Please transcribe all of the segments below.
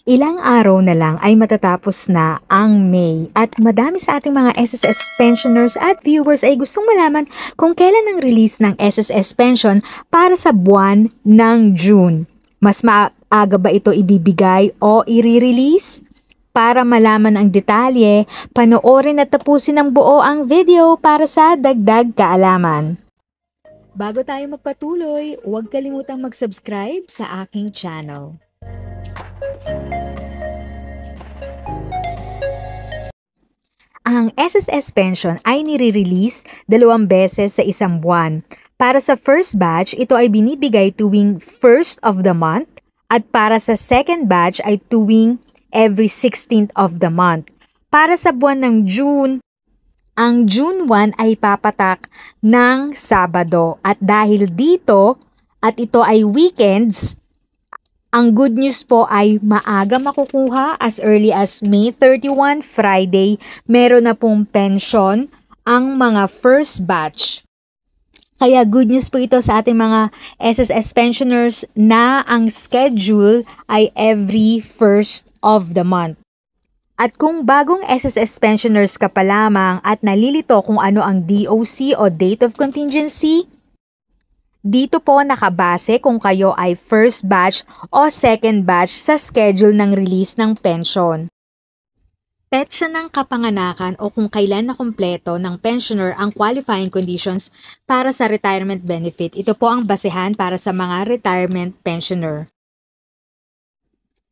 Ilang araw na lang ay matatapos na ang May at madami sa ating mga SSS pensioners at viewers ay gustong malaman kung kailan ang release ng SSS pension para sa buwan ng June. Mas maaga ba ito ibibigay o i-release? Para malaman ang detalye, panoorin at tapusin ng buo ang video para sa dagdag kaalaman. Bago tayo magpatuloy, huwag kalimutang mag-subscribe sa aking channel. Ang SSS pension ay nire-release 2 beses sa isang buwan. Para sa first batch, ito ay binibigay tuwing first of the month at para sa second batch ay tuwing every 16th of the month. Para sa buwan ng June, ang June 1 ay papatak ng Sabado at dahil dito at ito ay weekends, ang good news po ay maaga makukuha as early as May 31, Friday, meron na pong pension ang mga first batch. Kaya good news po ito sa ating mga SSS pensioners na ang schedule ay every first of the month. At kung bagong SSS pensioners ka pa lamang at nalilito kung ano ang DOC o Date of Contingency, dito po nakabase kung kayo ay first batch o second batch sa schedule ng release ng pension. Petsa ng kapanganakan o kung kailan na kumpleto ng pensioner ang qualifying conditions para sa retirement benefit. Ito po ang basehan para sa mga retirement pensioner.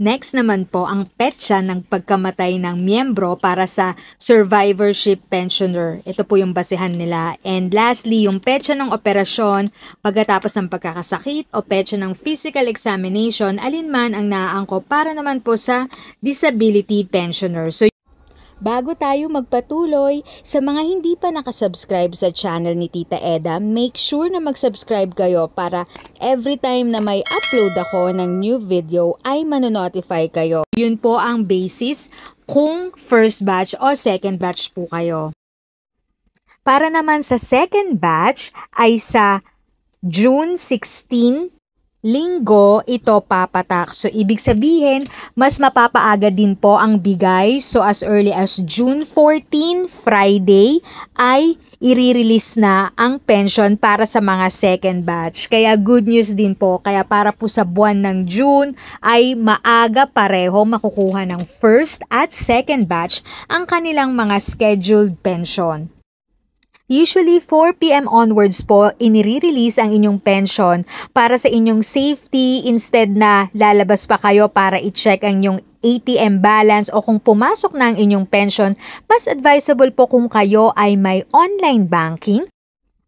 Next naman po ang petsa ng pagkamatay ng miyembro para sa survivorship pensioner. Ito po yung basehan nila. And lastly, yung petsa ng operasyon pagkatapos ng pagkakasakit o petsa ng physical examination, alinman ang naaangkop para naman po sa disability pensioner. So, bago tayo magpatuloy, sa mga hindi pa nakasubscribe sa channel ni Tita Eda, make sure na mag-subscribe kayo para every time na may upload ako ng new video ay manonotify kayo. Yun po ang basis kung first batch o second batch po kayo. Para naman sa second batch ay sa June 16, Linggo ito papatak. So, ibig sabihin, mas mapapaaga din po ang bigay. So, as early as June 14, Friday, ay i-release na ang pension para sa mga second batch. Kaya good news din po. Kaya para po sa buwan ng June, ay maaga pareho makukuha ng first at second batch ang kanilang mga scheduled pension. Usually, 4 p.m. onwards po, inire-release ang inyong pension para sa inyong safety instead na lalabas pa kayo para i-check ang inyong ATM balance o kung pumasok na ang inyong pension, mas advisable po kung kayo ay may online banking.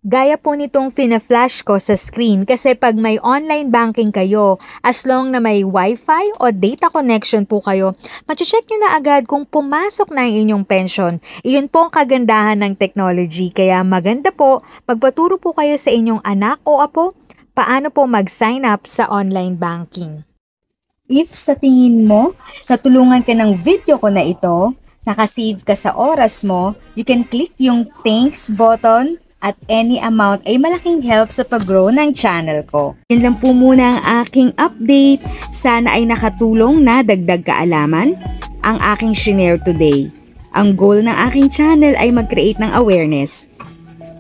Gaya po nitong fina-flash ko sa screen kasi pag may online banking kayo, as long na may wifi o data connection po kayo, mache-check nyo na agad kung pumasok na ang inyong pension. Iyon po ang kagandahan ng technology. Kaya maganda po, magpaturo po kayo sa inyong anak o apo, paano po mag-sign up sa online banking. If sa tingin mo, natulungan ka ng video ko na ito, nakasave ka sa oras mo, you can click yung thanks button at any amount ay malaking help sa pag-grow ng channel ko. Yun lang po muna ang aking update. Sana ay nakatulong na dagdag kaalaman ang aking shinare today. Ang goal ng aking channel ay mag-create ng awareness.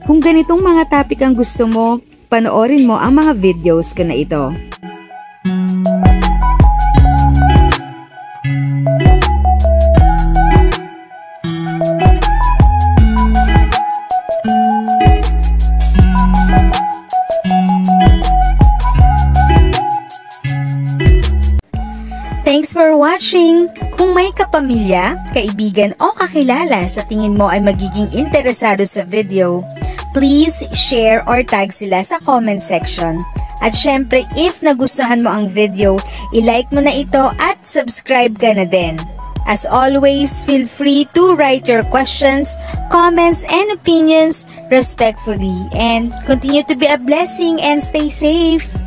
Kung ganitong mga topic ang gusto mo, panoorin mo ang mga videos ko na ito. Thanks for watching! Kung may kapamilya, kaibigan o kakilala sa tingin mo ay magiging interesado sa video, please share or tag sila sa comment section. At syempre, if nagustuhan mo ang video, i-like mo na ito at subscribe ka na din. As always, feel free to write your questions, comments, and opinions respectfully. And continue to be a blessing and stay safe!